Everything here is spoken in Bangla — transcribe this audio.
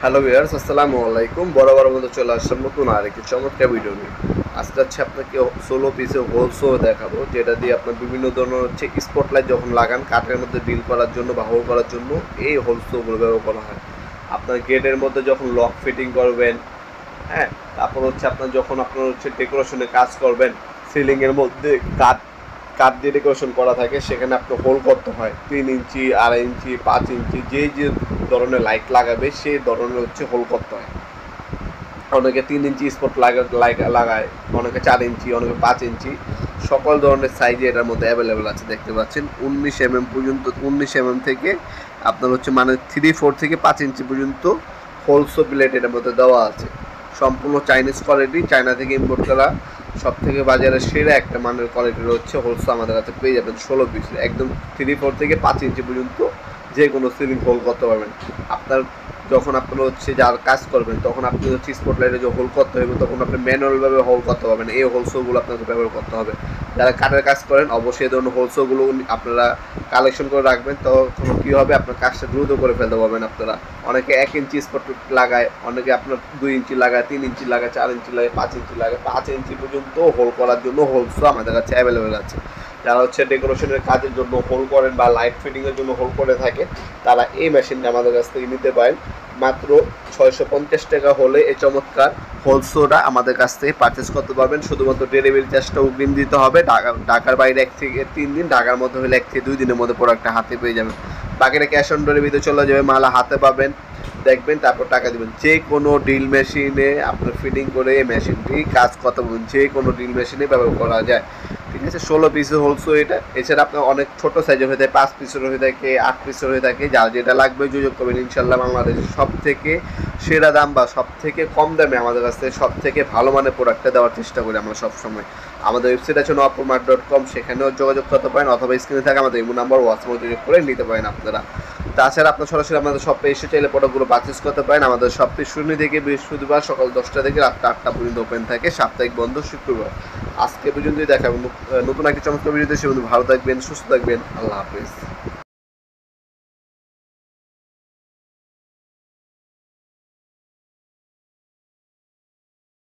হ্যালো ভিউয়ার্স, আসসালামু আলাইকুম। বরাবর মতো চলে আসলাম নতুন আরেকটি চমৎকার ভিডিও নিয়ে। আজকে হচ্ছে আপনাকে 16 পিসের হোলসো দেখাবো, যেটা দিয়ে আপনার বিভিন্ন ধরনের হচ্ছে স্পটলাইট যখন লাগান কাঠের মধ্যে ডিল করার জন্য বা হোল করার জন্য এই হোলসোগুলো ব্যবহার করা হয়। আপনার গেটের মধ্যে যখন লক ফিটিং করবেন, হ্যাঁ, তারপর হচ্ছে আপনার হচ্ছে ডেকোরেশনে কাজ করবেন, সিলিংয়ের মধ্যে কাঠ কাঠ দিয়ে ডেকোরেশন করা থাকে, সেখানে আপনার হোল করতে হয় 3 ইঞ্চি, 2.5 ইঞ্চি, 5 ইঞ্চি, যে ধরনের লাইট লাগাবে সেই ধরনের হচ্ছে হোল করতে হয়। অনেকে 3 ইঞ্চি স্পট লাগায়, অনেকে 4 ইঞ্চি, অনেকে 5 ইঞ্চি। সকল ধরনের সাইজে এটার মধ্যে অ্যাভেলেবেল আছে। দেখতে পাচ্ছেন 19 mm পর্যন্ত, 19 mm থেকে আপনার হচ্ছে মানে 3-4 থেকে 5 ইঞ্চি পর্যন্ত হোলসো প্লেট এটার মধ্যে দেওয়া আছে। সম্পূর্ণ চাইনিজ কোয়ালিটি, চায়না থেকে ইম্পোর্ট করা। সব থেকে বাজারের সেরা একটা মানের কোয়ালিটির হচ্ছে হোলসো আমাদের কাছে পেয়ে যাবেন 16 পিস। একদম 3-4 থেকে 5 ইঞ্চি পর্যন্ত যে কোনো সিলিং হোল করতে পারবেন। আপনার যখন আপনার হচ্ছে যার কাজ করবেন তখন আপনি হচ্ছে স্পটলাইটে যে হোল করতে হবে তখন আপনি ম্যানুয়ালভাবে হোল করতে পারবেন। এই হোলসোগুলো আপনাকে ব্যবহার করতে হবে। যারা কাঠের কাজ করেন অবশ্যই এই ধরনের হোলসোগুলো আপনারা কালেকশন করে রাখবেন, তখন কী হবে আপনার কাজটা দ্রুত করে ফেলতে পারবেন। আপনারা অনেকে 1 ইঞ্চি স্পট লাগায়, অনেকে আপনার 2 ইঞ্চি লাগায়, 3 ইঞ্চি লাগায়, 4 ইঞ্চি লাগায়, 5 ইঞ্চি লাগায়। 5 ইঞ্চি পর্যন্ত হোল করার জন্য হোলসো আমাদের কাছে অ্যাভেলেবেল আছে। যারা হচ্ছে ডেকোরেশনের কাজের জন্য হোল করেন বা লাইট ফিটিংয়ের জন্য হোল করে থাকেন, তারা এই মেশিনটা আমাদের কাছ থেকে নিতে পারেন। মাত্র 650 টাকা হলে এই চমৎকার হোলসোটা আমাদের কাছ থেকে পারচেস করতে পারবেন। শুধুমাত্র ডেলিভারি চার্জটা অগ্রিম দিতে হবে। ঢাকার বাইরে 1 থেকে 3 দিন, ঢাকার মধ্যে হলে 1 থেকে 2 দিনের মধ্যে প্রোডাক্টটা হাতে পেয়ে যাবেন। বাকিটা ক্যাশ অন ডেলিভারিতে চলে যাবে, মাল হাতে পাবেন, দেখবেন, তারপর টাকা দেবেন। যে কোনো ড্রিল মেশিনে আপনার ফিটিং করে এই মেশিনটি কাজ করতে পারবেন, যে কোনো ড্রিল মেশিনে ব্যবহার করা যায়। ঠিক আছে, 16 পিসের হোলসো এটা। এছাড়া আপনার অনেক ছোটো সাইজের হয়ে থাকে, 5 পিসের হয়ে থাকে, 8 পিসের হয়ে থাকে। যার যেটা লাগবে যোগাযোগ করবেন। ইনশাল্লাহ বাংলাদেশের সব থেকে সেরা দাম বা সব থেকে কম দামে আমাদের কাছ থেকে সব থেকে ভালো মানের প্রোডাক্টটা দেওয়ার চেষ্টা করি আমরা সবসময়। আমাদের ওয়েবসাইট আছে nwapumarт.com, সেখানেও যোগাযোগ করতে পারেন, অথবা স্ক্রিনে থাকে আমাদের ইমো নাম্বার, হোয়াটসঅ্যাপে যোগাযোগ করে নিতে পারেন আপনারা। তাছাড়া আপনার সরাসরি আমাদের শপে এসে চাইলে প্রোডাক্টগুলো পারচেস করতে পারেন। আমাদের শপটি শনি থেকে বৃহস্পতিবার সকাল 10টা থেকে রাত 8টা পর্যন্ত ওপেন থাকে, সাপ্তাহিক বন্ধ শুক্রবার। আজকে পর্যন্তই দেখাবেন নতুন একটি চমৎকার ভিডিওতে। সে ভালো থাকবেন, সুস্থ থাকবেন। আল্লাহ হাফিজ।